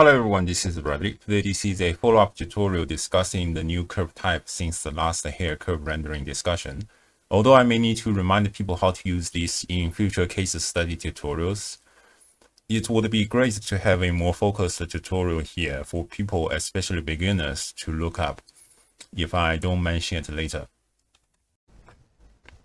Hello everyone, this is Bradley. Today this is a follow-up tutorial discussing the new curve type since the last hair curve rendering discussion. Although I may need to remind people how to use this in future case study tutorials, it would be great to have a more focused tutorial here for people, especially beginners, to look up if I don't mention it later.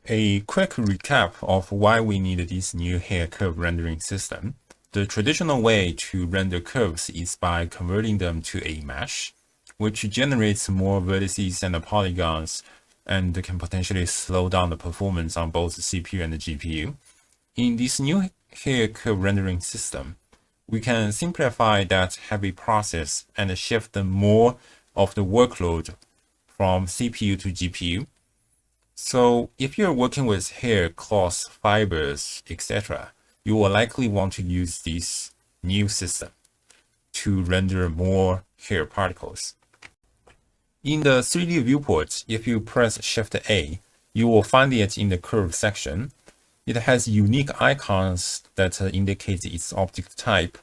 A quick recap of why we need this new hair curve rendering system. The traditional way to render curves is by converting them to a mesh, which generates more vertices and polygons and can potentially slow down the performance on both the CPU and the GPU. In this new hair curve rendering system, we can simplify that heavy process and shift more of the workload from CPU to GPU. So if you're working with hair, cloth, fibers, etc., you will likely want to use this new system to render more hair particles. In the 3D viewport, if you press Shift A, you will find it in the curve section. It has unique icons that indicate its object type.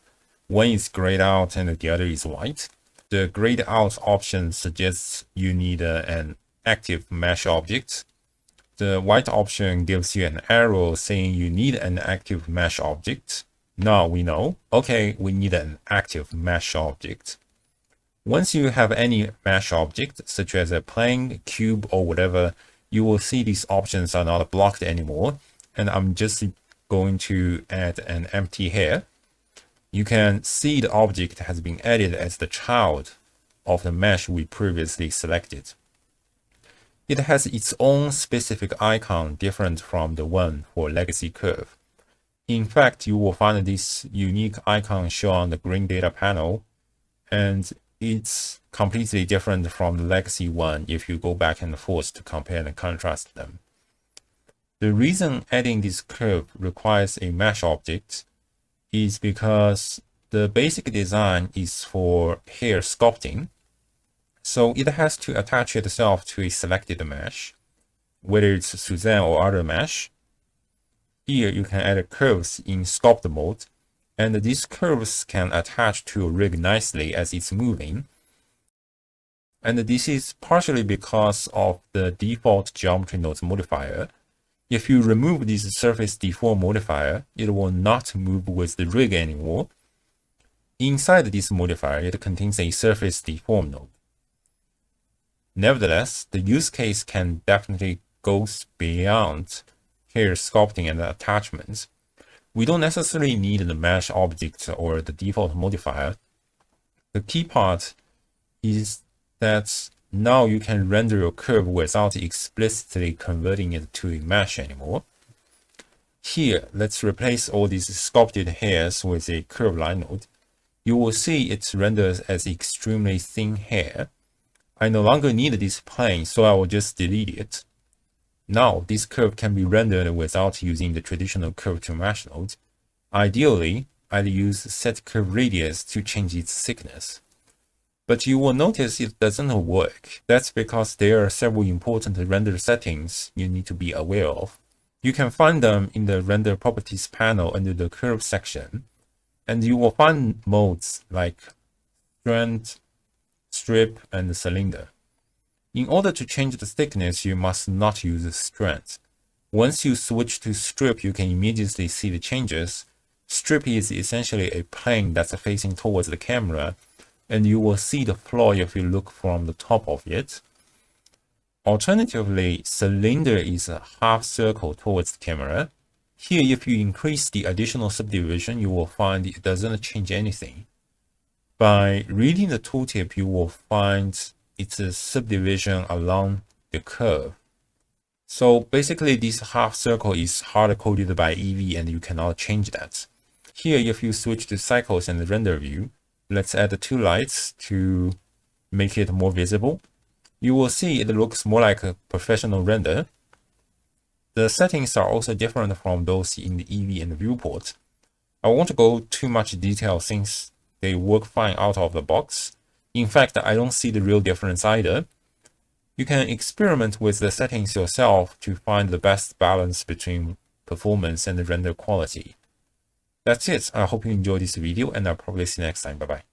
One is grayed out and the other is white. The grayed out option suggests you need an active mesh object. The white option gives you an arrow saying you need an active mesh object. Now we know, okay, we need an active mesh object. Once you have any mesh object, such as a plane, cube, or whatever, you will see these options are not blocked anymore. And I'm just going to add an empty hair. You can see the object has been added as the child of the mesh we previously selected. It has its own specific icon different from the one for legacy curve. In fact, you will find this unique icon shown on the green data panel, and it's completely different from the legacy one if you go back and forth to compare and contrast them. The reason adding this curve requires a mesh object is because the basic design is for hair sculpting. So it has to attach itself to a selected mesh, whether it's Suzanne or other mesh. Here you can add curves in sculpt mode, and these curves can attach to a rig nicely as it's moving. And this is partially because of the default geometrynodes modifier. If you remove this surface deform modifier, it will not move with the rig anymore. Inside this modifier, it contains a surface deform node. Nevertheless, the use case can definitely go beyond hair sculpting and attachments. We don't necessarily need the mesh object or the default modifier. The key part is that now you can render your curve without explicitly converting it to a mesh anymore. Here, let's replace all these sculpted hairs with a curve line node. You will see it renders as extremely thin hair. I no longer need this plane, so I will just delete it. Now, this curve can be rendered without using the traditional curve to mesh node. Ideally, I'd use set curve radius to change its thickness. But you will notice it doesn't work. That's because there are several important render settings you need to be aware of. You can find them in the render properties panel under the curve section, and you will find modes like strand, strip, and cylinder. In order to change the thickness, you must not use strand. Once you switch to strip, you can immediately see the changes. Strip is essentially a plane that's facing towards the camera, and you will see the floor if you look from the top of it. Alternatively, cylinder is a half circle towards the camera. Here, if you increase the additional subdivision, you will find it doesn't change anything. By reading the tooltip, you will find it's a subdivision along the curve. So basically, this half circle is hard-coded by eevee and you cannot change that. Here, if you switch to cycles and the render view, let's add the two lights to make it more visible. You will see it looks more like a professional render. The settings are also different from those in the eevee and the viewport. I won't go too much detail since they work fine out of the box. In fact, I don't see the real difference either. You can experiment with the settings yourself to find the best balance between performance and the render quality. That's it. I hope you enjoyed this video, and I'll probably see you next time. Bye bye.